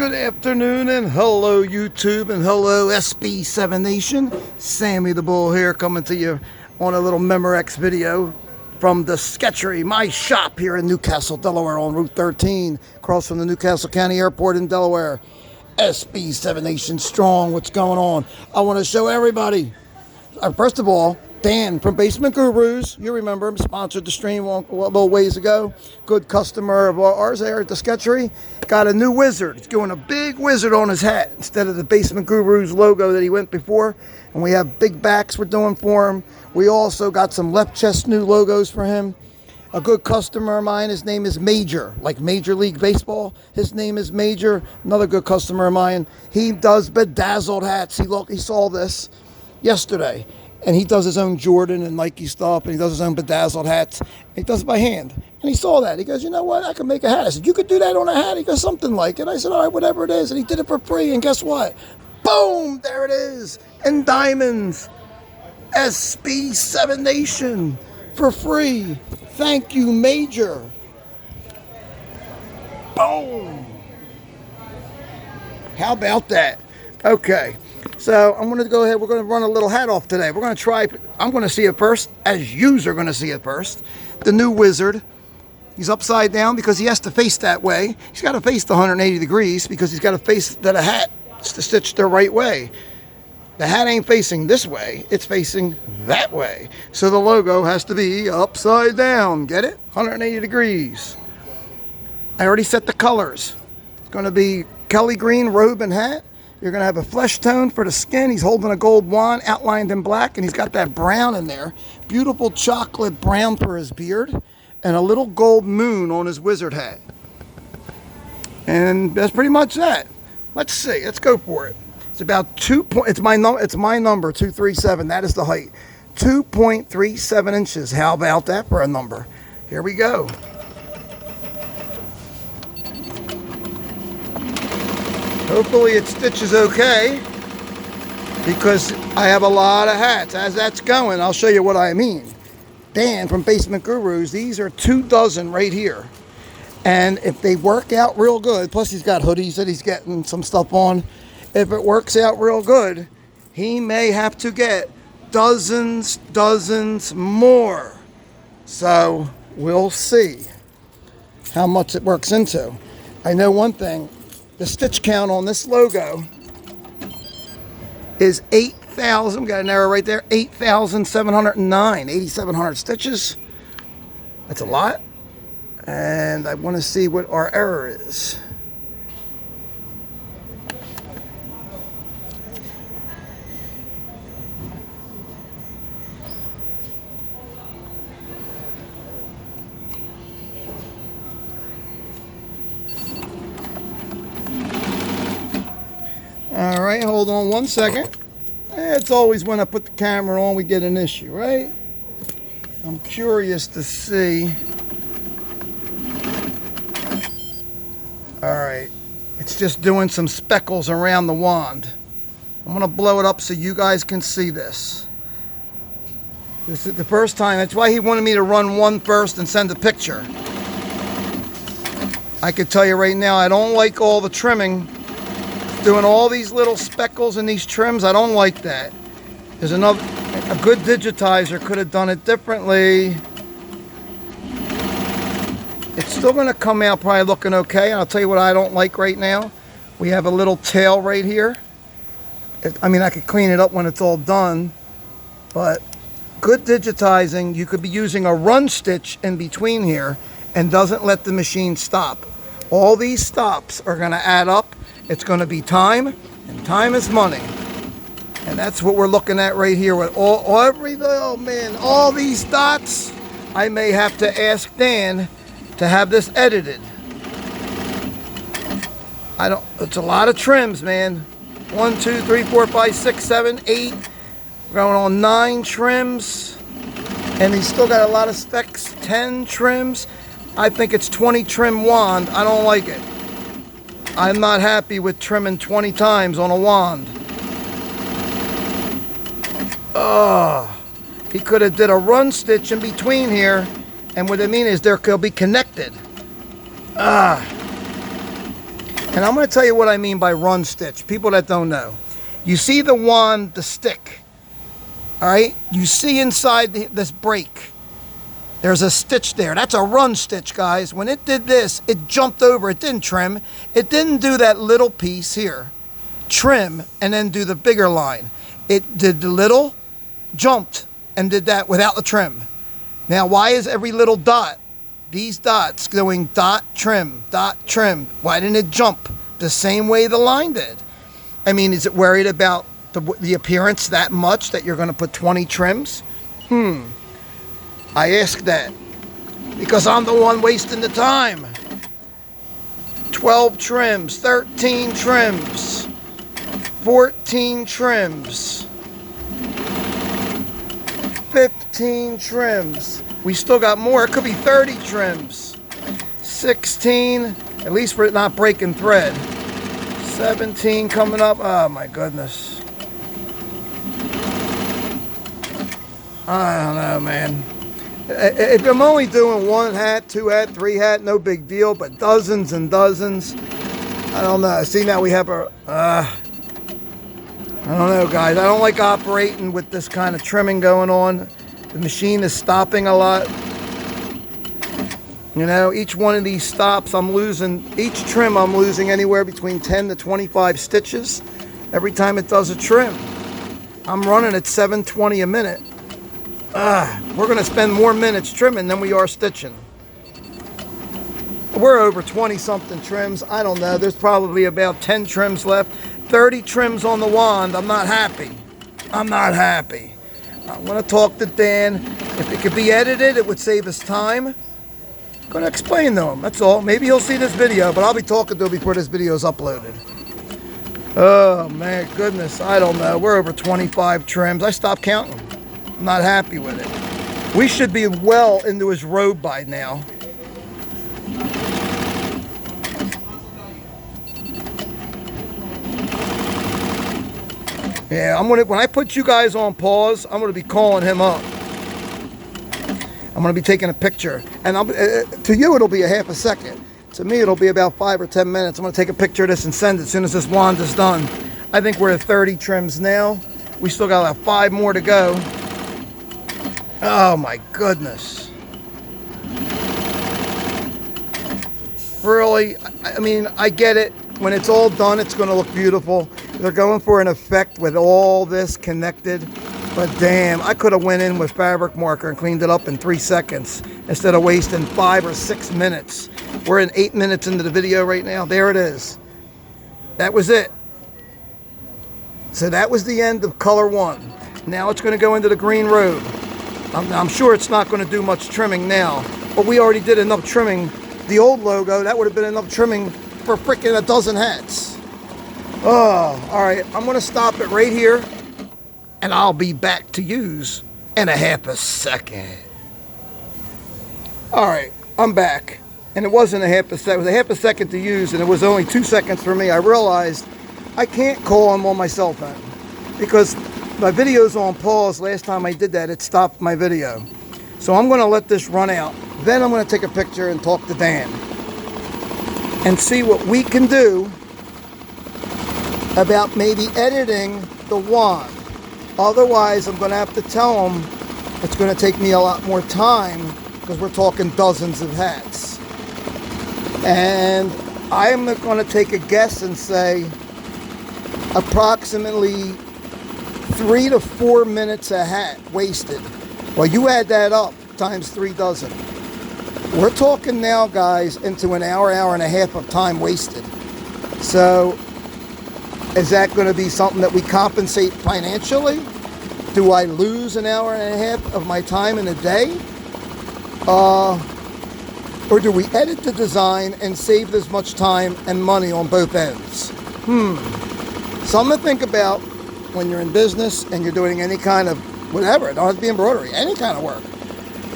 Good afternoon and hello YouTube and hello SB7 Nation. Sammy the Bull here coming to you on a little Memorex video from the Sketchery, my shop here in Newcastle, Delaware on Route 13, across from the Newcastle County Airport in Delaware. SB7 Nation strong, what's going on? I want to show everybody, first of all, Dan from Basement Gurus, you remember him, sponsored the stream a little ways ago. Good customer of ours there at the Sketchery. Got a new wizard. He's doing a big wizard on his hat instead of the Basement Gurus logo that he went before. And we have big backs we're doing for him. We also got some left chest new logos for him. A good customer of mine, his name is Major, like Major League Baseball. His name is Major. Another good customer of mine. He does bedazzled hats. He saw this yesterday. And he does his own Jordan and Nike stuff, and he does his own bedazzled hats. He does it by hand. And he saw that. He goes, you know what? I can make a hat. I said, you could do that on a hat? He goes, something like it. I said, all right, whatever it is. And he did it for free. And guess what? Boom! There it is. In diamonds. SB7 Nation. For free. Thank you, Major. Boom! How about that? Okay. So I'm going to go ahead, we're going to run a little hat off today. We're going to try, I'm going to see it first, as yous are going to see it first. The new wizard, he's upside down because he has to face that way. He's got to face the 180 degrees because he's got to face that a hat to stitch the right way. The hat ain't facing this way, it's facing that way. So the logo has to be upside down, get it? 180 degrees. I already set the colors. It's going to be Kelly green robe and hat. You're going to have a flesh tone for the skin. He's holding a gold wand outlined in black, and he's got that brown in there. Beautiful chocolate brown for his beard, and a little gold moon on his wizard hat. And that's pretty much that. Let's see. Let's go for it. It's about it's my number 237. That is the height. 2.37 inches. How about that for a number? Here we go. Hopefully it stitches okay, because I have a lot of hats. As that's going, I'll show you what I mean. Dan from Basement Gurus, these are 2 dozen right here. And if they work out real good, plus he's got hoodies that he's getting some stuff on. If it works out real good, he may have to get dozens more. So we'll see how much it works into. I know one thing. The stitch count on this logo is 8,000, got an error right there, 8,709, 8,700 stitches. That's a lot. And I want to see what our error is. All right, hold on 1 second. It's always when I put the camera on we get an issue, right? I'm curious to see. All right, it's just doing some speckles around the wand. I'm gonna blow it up so you guys can see this. This is the first time. That's why he wanted me to run one first and send a picture. I can tell you right now, I don't like all the trimming. Doing all these little speckles and these trims, I don't like that. There's a good digitizer could have done it differently. It's still going to come out probably looking okay. And I'll tell you what I don't like right now. We have a little tail right here. I mean, I could clean it up when it's all done, but good digitizing, you could be using a run stitch in between here and doesn't let the machine stop. All these stops are going to add up. It's going to be time, and time is money. And that's what we're looking at right here with all these dots. I may have to ask Dan to have this edited. It's a lot of trims, man. 1, 2, 3, 4, 5, 6, 7, 8. We're going on 9 trims. And he's still got a lot of specs. 10 trims. I think it's 20 trim wand. I don't like it. I'm not happy with trimming 20 times on a wand. He could have did a run stitch in between here, and what I mean is they'll be connected. And I'm going to tell you what I mean by run stitch. People that don't know. You see the wand, the stick. All right? You see inside this break. There's a stitch there. That's a run stitch, guys. When it did this, it jumped over. It didn't trim. It didn't do that little piece here. Trim, and then do the bigger line. It did the little, jumped, and did that without the trim. Now, why is every little dot, these dots, going dot, trim, dot, trim? Why didn't it jump the same way the line did? I mean, is it worried about the appearance that much that you're going to put 20 trims? I ask that because I'm the one wasting the time. 12 trims, 13 trims, 14 trims, 15 trims. We still got more. It could be 30 trims. 16, at least we're not breaking thread. 17 coming up. Oh my goodness. I don't know, man. If I'm only doing 1 hat, 2 hat, 3 hat, no big deal, but dozens and dozens, I don't know. See, now we have a, I don't know, guys. I don't like operating with this kind of trimming going on. The machine is stopping a lot. You know, each one of these stops, I'm losing, each trim I'm losing anywhere between 10 to 25 stitches every time it does a trim. I'm running at 720 a minute. We're going to spend more minutes trimming than we are stitching. We're over 20 something trims. I don't know. There's probably about 10 trims left. 30 trims on the wand. I'm not happy. I'm not happy. I'm going to talk to Dan. If it could be edited, it would save us time. I'm going to explain to him. That's all. Maybe he'll see this video, but I'll be talking to him before this video is uploaded. Oh, man, goodness. I don't know. We're over 25 trims. I stopped counting. I'm not happy with it. We should be well into his robe by now. Yeah, when I put you guys on pause, I'm gonna be calling him up. I'm gonna be taking a picture, and to you it'll be a half a second. To me it'll be about 5 or 10 minutes. I'm gonna take a picture of this and send it as soon as this wand is done. I think we're at 30 trims now. We still got about 5 more to go. Oh my goodness. Really, I mean, I get it. When it's all done, it's going to look beautiful. They're going for an effect with all this connected. But damn, I could have went in with fabric marker and cleaned it up in 3 seconds instead of wasting 5 or 6 minutes. We're in 8 minutes into the video right now. There it is. That was it. So that was the end of color 1. Now it's going to go into the green robe. I'm sure it's not going to do much trimming now, but we already did enough trimming. The old logo, that would have been enough trimming for freaking a dozen hats. Oh, all right. I'm going to stop it right here, and I'll be back to use in a half a second. All right, I'm back, and it wasn't a half a second. It was a half a second to use, and it was only 2 seconds for me. I realized I can't call him on my cell phone because my video's on pause. Last time I did that, it stopped my video. So I'm going to let this run out. Then I'm going to take a picture and talk to Dan and see what we can do about maybe editing the wand. Otherwise, I'm going to have to tell him it's going to take me a lot more time because we're talking dozens of hats. And I'm going to take a guess and say approximately 3 to 4 minutes a hat wasted. Well, you add that up times 3 dozen. We're talking now, guys, into an hour, hour and a half of time wasted. So is that going to be something that we compensate financially? Do I lose an hour and a half of my time in a day? Or do we edit the design and save this much time and money on both ends? Something to think about when you're in business and you're doing any kind of whatever. It don't have to be embroidery, any kind of work.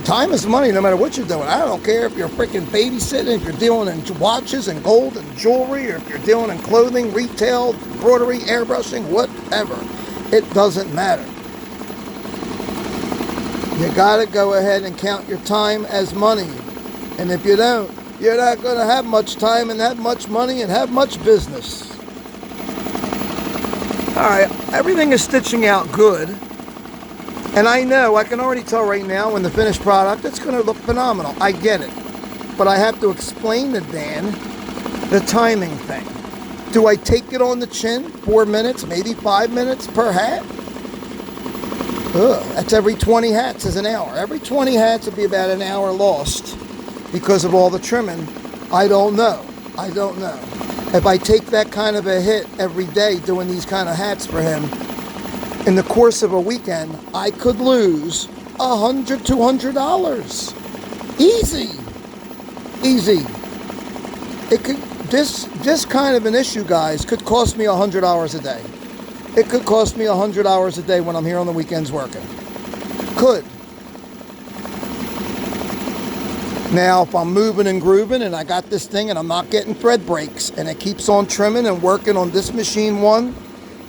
Time is money no matter what you're doing. I don't care if you're freaking babysitting, if you're dealing in watches and gold and jewelry, or if you're dealing in clothing, retail, embroidery, airbrushing, whatever. It doesn't matter. You gotta go ahead and count your time as money. And if you don't, you're not going to have much time and have much money and have much business. All right, everything is stitching out good. And I know, I can already tell right now when the finished product, it's going to look phenomenal. I get it. But I have to explain to Dan the timing thing. Do I take it on the chin? 4 minutes, maybe 5 minutes per hat? That's every 20 hats is an hour. Every 20 hats would be about an hour lost because of all the trimming. I don't know. I don't know. If I take that kind of a hit every day doing these kind of hats for him, in the course of a weekend, I could lose $100, $200. Easy. Easy. It could, this kind of an issue, guys, could cost me $100 a day. It could cost me $100 a day when I'm here on the weekends working. Could. Now, if I'm moving and grooving and I got this thing and I'm not getting thread breaks and it keeps on trimming and working on this machine one,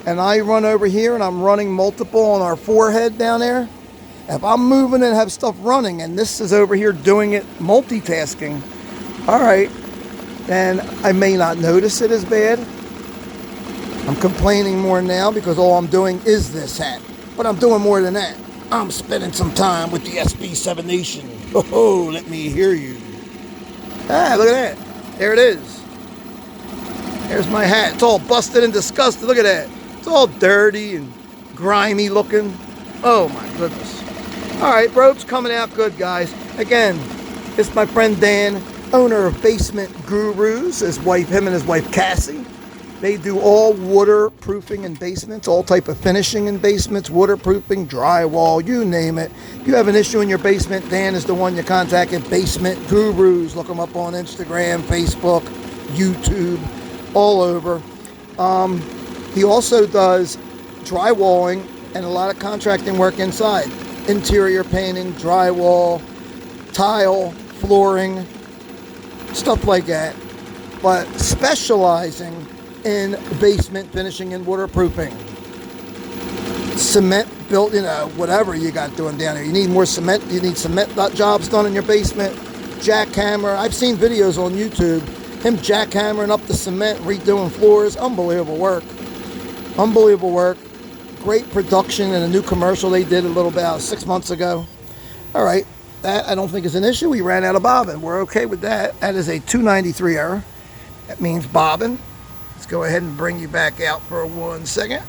and I run over here and I'm running multiple on our forehead down there, if I'm moving and have stuff running and this is over here doing it multitasking, all right, then I may not notice it as bad. I'm complaining more now because all I'm doing is this hat. But I'm doing more than that. I'm spending some time with the SB7 Nation. Oh, let me hear you. Ah, look at that. There it is. There's my hat. It's all busted and disgusted. Look at that. It's all dirty and grimy looking. Oh my goodness. All right, rope's coming out good, guys. Again, it's my friend Dan, owner of Basement Gurus. Him and his wife Cassie. They do all waterproofing in basements, all type of finishing in basements, waterproofing, drywall, you name it. If you have an issue in your basement, Dan is the one you contact at Basement Gurus. Look them up on Instagram, Facebook, YouTube, all over. He also does drywalling and a lot of contracting work inside. Interior painting, drywall, tile, flooring, stuff like that. But specializing in basement finishing and waterproofing. Cement built, whatever you got doing down there. You need more cement. You need cement jobs done in your basement. Jackhammer. I've seen videos on YouTube. Him jackhammering up the cement, redoing floors. Unbelievable work. Unbelievable work. Great production in a new commercial they did about 6 months ago. All right. That I don't think is an issue. We ran out of bobbin. We're okay with that. That is a 293 error. That means bobbin. Let's go ahead and bring you back out for 1 second.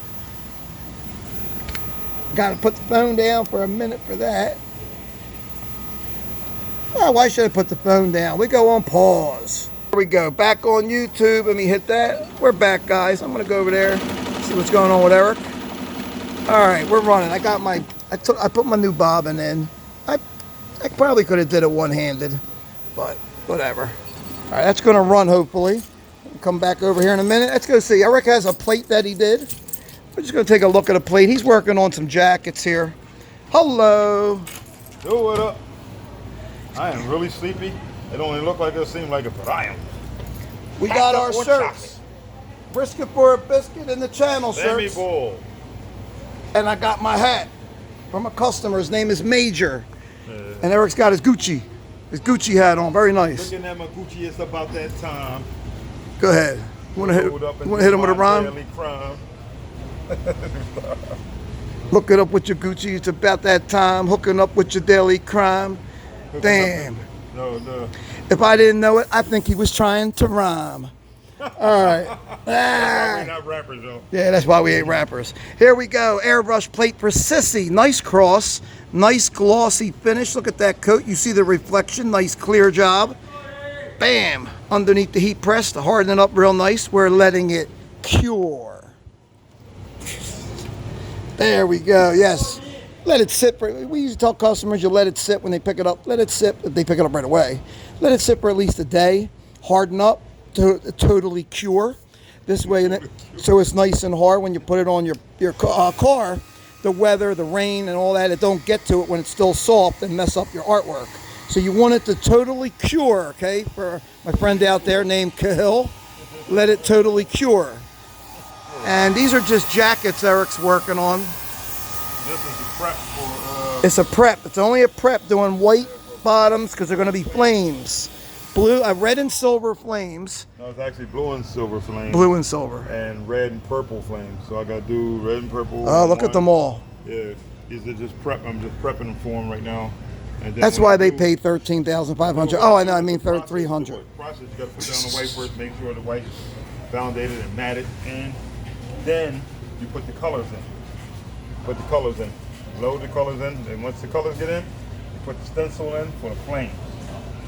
Got to put the phone down for a minute for that. Oh, why should I put the phone down? We go on pause. Here we go. Back on YouTube. Let me hit that. We're back, guys. I'm going to go over there, see what's going on with Eric. All right, we're running. I put my new bobbin in. I probably could have did it one-handed, but whatever. All right, that's going to run, hopefully. Come back over here in a minute. Let's go see. Eric has a plate that he did. We're just going to take a look at a plate. He's working on some jackets here. Hello. Yo, what up? I am really sleepy. It only look like it seemed like it, but I am. We got our shirts. Brisket for a biscuit and the channel shirts. Bowl. And I got my hat from a customer. His name is Major. And Eric's got his Gucci hat on. Very nice. Looking at my Gucci, it's about that time. Go ahead. You want to hit him with a rhyme? Look it up with your Gucci. It's about that time. Hooking up with your daily crime. Damn. No. If I didn't know it, I think he was trying to rhyme. All right. We're not rappers, though. Yeah, that's why we ain't rappers. Here we go. Airbrush plate for Sissy. Nice cross. Nice glossy finish. Look at that coat. You see the reflection. Nice clear job. Bam. Underneath the heat press to harden it up real nice. We're letting it cure. There we go. Yes. Let it sit for, we usually tell customers you let it sit when they pick it up. Let it sit if they pick it up right away. Let it sit for at least a day. Harden up to totally cure. This way, so it's nice and hard when you put it on your car. The weather, the rain, and all that, it don't get to it when it's still soft and mess up your artwork. So you want it to totally cure, okay? For my friend out there named Cahill, let it totally cure. And these are just jackets Eric's working on. This is a prep for... It's a prep. It's only a prep doing white bottoms because they're going to be flames. Blue, red and silver flames. No, it's actually blue and silver flames. Blue and silver. And red and purple flames. So I got to do red and purple. Oh, look at them all. Yeah, these are just prep. I'm just prepping them for them right now. And then that's why they paid $13,500. Oh, I know. I mean, $300. Process. You got to put down the white first. Make sure the white is foundated and matted, and then you put the colors in. Put the colors in. Load the colors in, and once the colors get in, you put the stencil in for the flames,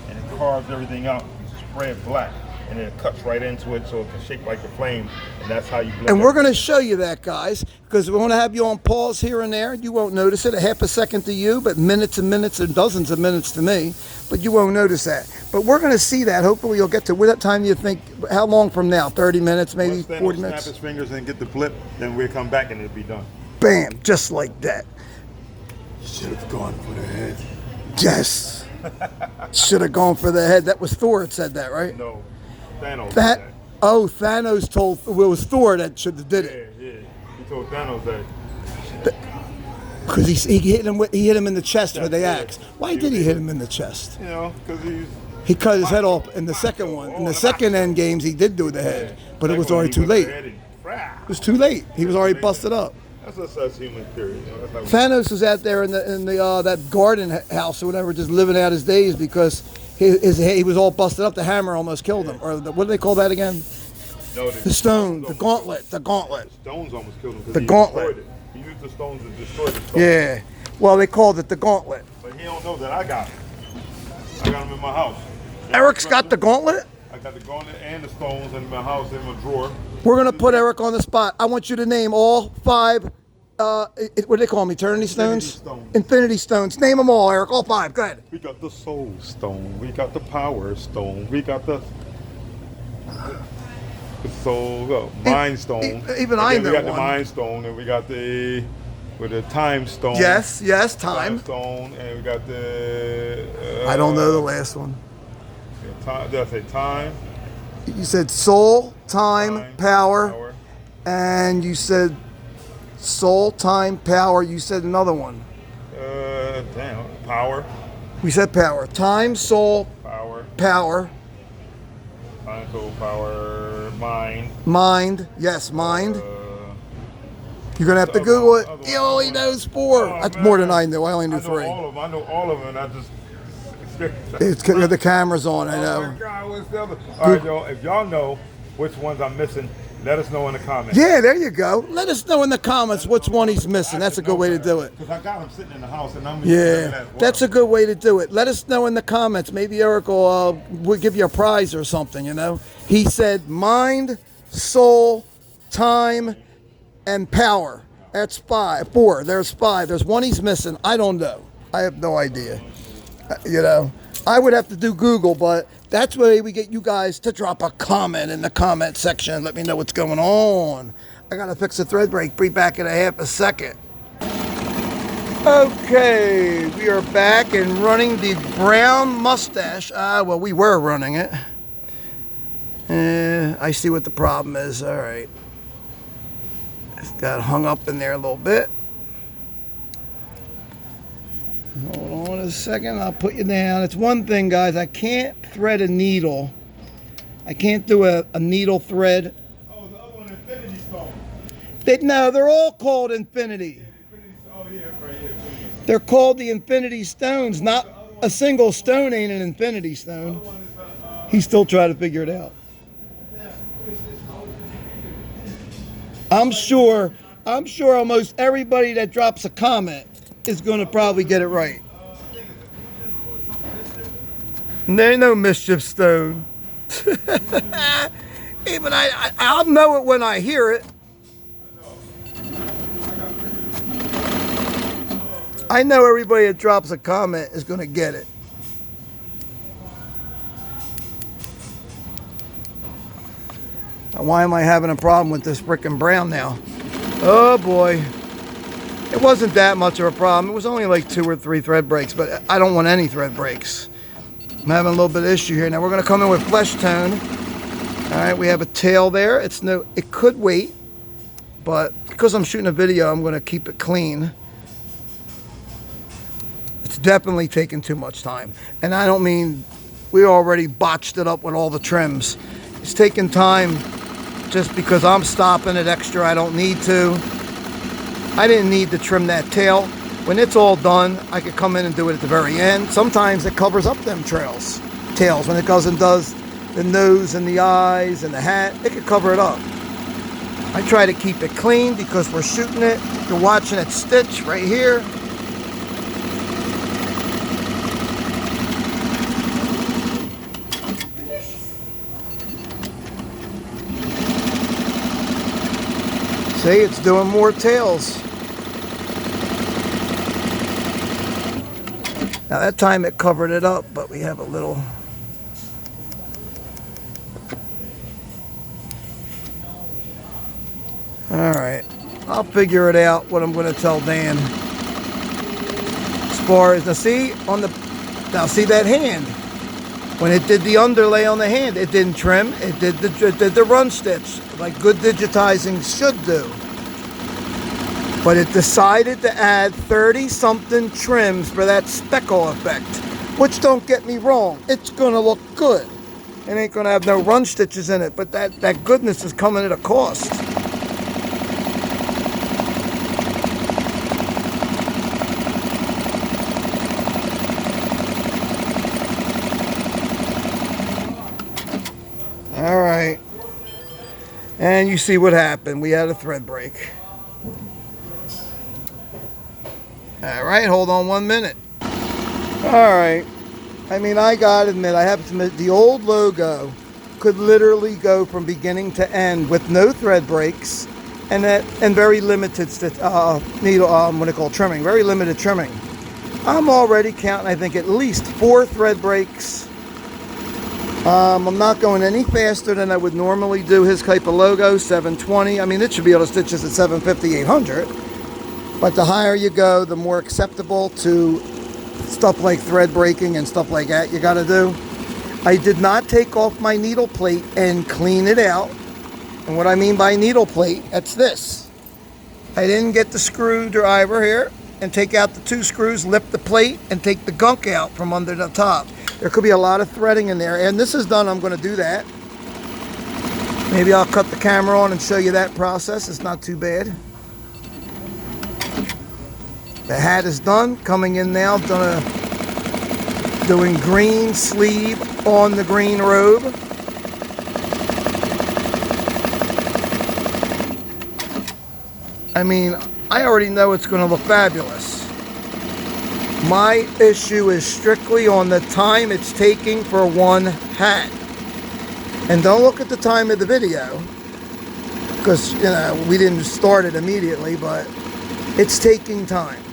and it carves everything out. You spray it black, and then it cuts right into it so it can shape like the flame, and that's how you blend. And we're going to show you that, guys, because we want to have you on pause here and there. You won't notice it, a half a second to you, but minutes and minutes and dozens of minutes to me, but you won't notice that. But we're going to see that. Hopefully you'll get to, what time do you think, how long from now? 30 minutes, maybe 40 minutes? Snap his fingers and get the flip, then we'll come back and it'll be done. Bam, just like that. Should have gone for the head. Yes. Should have gone for the head. That was Thor that said that, right? No, Thanos. Oh, Thanos told, well, it was Thor that should have did it. Yeah. He told Thanos that. Because he hit him in the chest with the axe. Why did he hit him in the chest? You know, because he cut his head off in the second one. In the second end games, he did do the head, but it was already too late. It was too late. He was already busted up. That's human theory. Thanos was out there in the that garden house or whatever, just living out his days because he was all busted up. The hammer almost killed him. Or what do they call that again? No, the stone, the gauntlet. The stones almost killed him. The gauntlet. He used the stones to destroy the stones. Yeah. Well, they called it the gauntlet. But he don't know that I got it. I got them in my house. Eric's got the gauntlet? I got the gauntlet and the stones in my house in my drawer. We're going to put Eric on the spot. I want you to name all 5, what do they call them, Eternity Stones? Infinity Stones. Name them all, Eric, all 5. Go ahead. We got the Soul Stone. We got the Power Stone. We got the Soul, Mind Stone. Even I know we got one. The Mind Stone, and we got the Time Stone. Yes, Time Stone, and we got the. I don't know the last one. Did I say Time? You said Soul, Time, Power, and you said Soul, Time, Power. You said another one. Power. We said Power. Time, Soul, Power. Time, Soul, Power, Mind. Mind. Yes, Mind. You're going to have to Google it. He only knows 4. That's more than I knew. I only knew 3. I know all of them, and I just... It's the camera's on, I know. Oh my God, what's the other? All right, y'all, if y'all know which ones I'm missing, let us know in the comments. Yeah, there you go. Let us know in the comments which one he's missing. That's a good way to do it. Because I got him sitting in the house, and I'm that's a good way to do it. Let us know in the comments. Maybe Eric will give you a prize or something, you know. He said mind, soul, time, and power. That's 4. There's 5. There's one he's missing. I don't know. I have no idea. You know, I would have to do Google, but that's where we get you guys to drop a comment in the comment section. Let me know what's going on. I got to fix the thread break. Be back in a half a second. Okay, we are back and running the brown mustache. Well, we were running it. I see what the problem is. All right. It's got hung up in there a little bit. Hold on a second, I'll put you down. It's one thing, guys, I can't thread a needle. I can't do a needle thread. Oh, the other one, Infinity Stone. No, they're all called Infinity. Oh, yeah, right here. They're called the Infinity Stones. Not a single stone ain't an Infinity Stone. He's still trying to figure it out. I'm sure almost everybody that drops a comment is going to probably get it right. There ain't no mischief stone. Even I'll know it when I hear it. I know everybody that drops a comment is going to get it. Why am I having a problem with this frickin' brown now? Oh boy. It wasn't that much of a problem. It was only like 2 or 3 thread breaks, but I don't want any thread breaks. I'm having a little bit of issue here. Now we're going to come in with flesh tone. All right, we have a tail there. It could wait, but because I'm shooting a video, I'm going to keep it clean. It's definitely taking too much time. And I don't mean We already botched it up with all the trims. It's taking time just because I'm stopping it extra. I don't need to. I didn't need to trim that tail. When it's all done, I could come in and do it at the very end. Sometimes it covers up them tails. When it goes and does the nose and the eyes and the hat, it could cover it up. I try to keep it clean because we're shooting it. You're watching it stitch right here. See, it's doing more tails. Now that time it covered it up, but we have a little. All right, I'll figure it out what I'm going to tell Dan. As far as, now see that hand. When it did the underlay on the hand, it didn't trim. It did the run stitch like good digitizing should do. But it decided to add 30-something trims for that speckle effect, which, don't get me wrong, it's going to look good. It ain't going to have no run stitches in it, but that goodness is coming at a cost. All right. And you see what happened. We had a thread break. All right, hold on 1 minute. All right. I mean, I gotta admit, I have to admit, the old logo could literally go from beginning to end with no thread breaks and very limited trimming, very limited trimming. I'm already counting, I think, at least 4 thread breaks. I'm not going any faster than I would normally do his type of logo, 720. I mean, it should be able to stitch this at 750, 800. But the higher you go, the more acceptable to stuff like thread breaking and stuff like that you got to do. I did not take off my needle plate and clean it out. And what I mean by needle plate, that's this. I didn't get the screwdriver here and take out the 2 screws, lift the plate, and take the gunk out from under the top. There could be a lot of threading in there. And this is done, I'm going to do that. Maybe I'll cut the camera on and show you that process. It's not too bad. The hat is done, coming in now, doing green sleeve on the green robe. I mean, I already know it's going to look fabulous. My issue is strictly on the time it's taking for one hat. And don't look at the time of the video, because, you know, we didn't start it immediately, but it's taking time.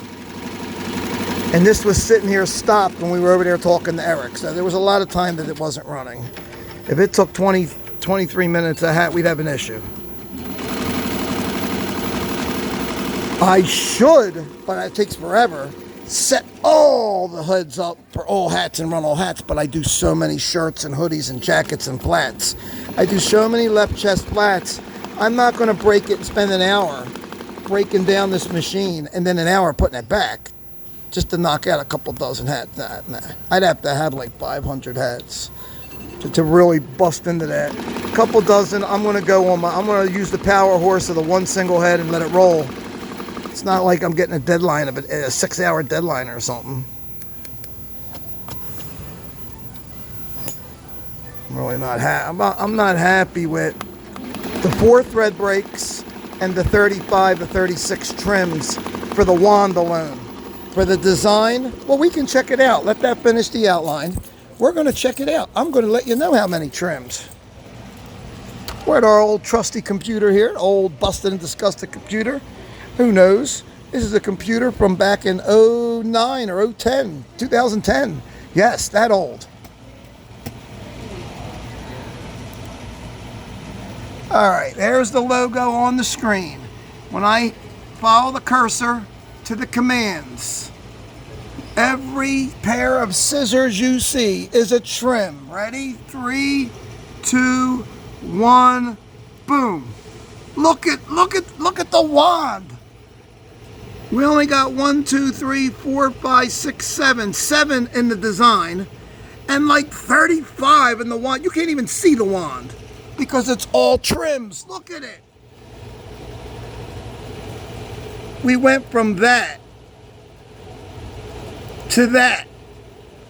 And this was sitting here stopped when we were over there talking to Eric. So there was a lot of time that it wasn't running. If it took 23 minutes a hat, we'd have an issue. I should, but it takes forever, set all the hoods up for all hats and run all hats. But I do so many shirts and hoodies and jackets and flats. I do so many left chest flats. I'm not going to break it and spend an hour breaking down this machine and then an hour putting it back just to knock out a couple dozen hats. Nah. I'd have to have like 500 hats to really bust into that. A couple dozen, I'm going to use the power horse of the one single head and let it roll. It's not like I'm getting a deadline of a 6-hour deadline or something. I'm really not I'm not happy with the 4 thread breaks and the 35 to 36 trims for the wand alone. For the design, well, we can check it out. Let that finish the outline. We're going to check it out. I'm going to let you know how many trims. We're at our old trusty computer here, old busted and disgusted computer. Who knows? This is a computer from back in 09 or 2010. Yes, that old. All right, there's the logo on the screen. When I follow the cursor to the commands, every pair of scissors you see is a trim. Ready? 3, 2, 1, boom. Look at the wand. We only got 1, 2, 3, 4, 5, 6, 7 in the design, and like 35 in the wand. You can't even see the wand because it's all trims. Look at it. We went from that to that.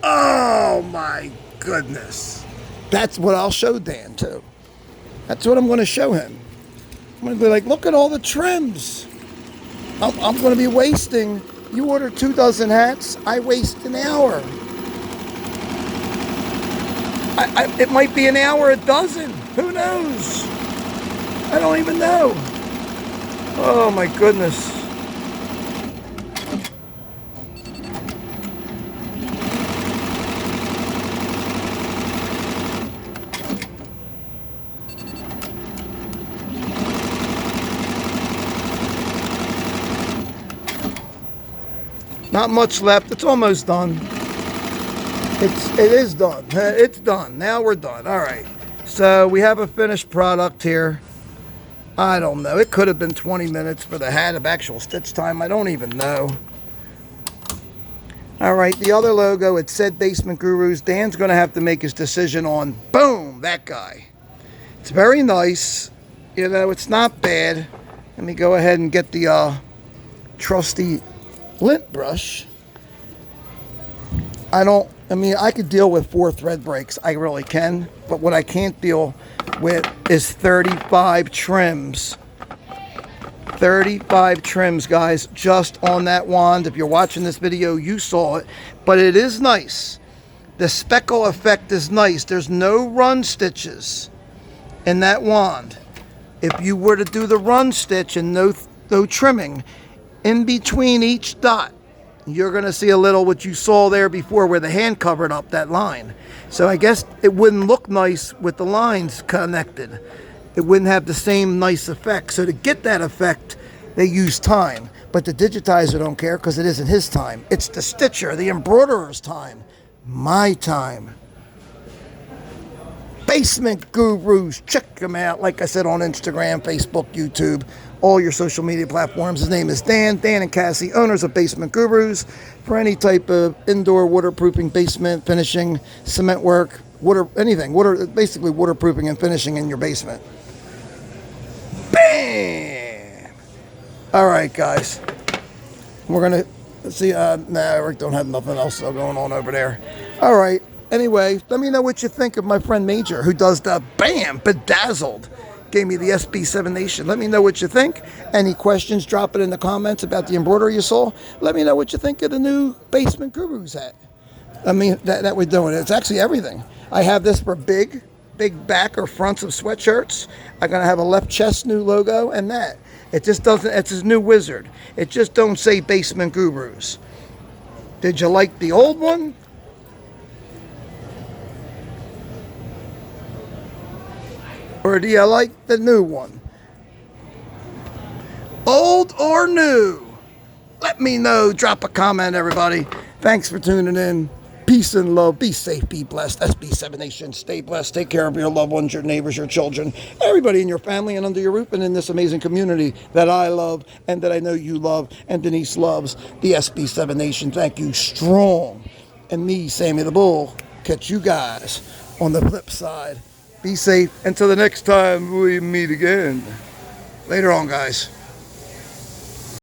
Oh my goodness. That's what I'll show Dan too. That's what I'm going to show him. I'm going to be like, look at all the trims. I'm going to be wasting, you order 2 dozen hats, I waste an hour. It might be an hour a dozen. Who knows? I don't even know. Oh my goodness. Not much left. It's almost done. It is done. It's done. Now we're done. All right. So we have a finished product here. I don't know. It could have been 20 minutes for the hat of actual stitch time. I don't even know. All right. The other logo, it said Basement Gurus. Dan's going to have to make his decision on, boom, that guy. It's very nice. You know, it's not bad. Let me go ahead and get the trusty lint brush. I mean, I could deal with 4 thread breaks. I really can. But what I can't deal with is 35 trims. 35 trims, guys, just on that wand. If you're watching this video, you saw it. But it is nice. The speckle effect is nice. There's no run stitches in that wand. If you were to do the run stitch and no trimming, in between each dot, you're going to see a little what you saw there before where the hand covered up that line. So I guess it wouldn't look nice with the lines connected. It wouldn't have the same nice effect. So to get that effect, they use time. But the digitizer don't care because it isn't his time. It's the stitcher, the embroiderer's time. My time. Basement Gurus. Check them out. Like I said, on Instagram, Facebook, YouTube, all your social media platforms. His name is Dan and Cassie, owners of Basement Gurus. For any type of indoor waterproofing, basement finishing, cement work, anything, basically waterproofing and finishing in your basement. Bam! All right, guys. We're going to see. Rick don't have nothing else going on over there. All right. Anyway, let me know what you think of my friend Major, who does the BAM! Bedazzled. Gave me the SB7 Nation. Let me know what you think. Any questions, drop it in the comments about the embroidery you saw. Let me know what you think of the new Basement Gurus hat. I mean, that we're doing. It's actually everything. I have this for big back or fronts of sweatshirts. I'm going to have a left chest new logo and that. It just doesn't, it's his new wizard. It just don't say Basement Gurus. Did you like the old one? Or do you like the new one? Old or new? Let me know. Drop a comment, everybody. Thanks for tuning in. Peace and love. Be safe. Be blessed. SB7 Nation. Stay blessed. Take care of your loved ones, your neighbors, your children, everybody in your family and under your roof and in this amazing community that I love and that I know you love and Denise loves. The SB7 Nation. Thank you. Strong. And me, Sammy the Bull, catch you guys on the flip side. Be safe until the next time we meet again. Later on, guys.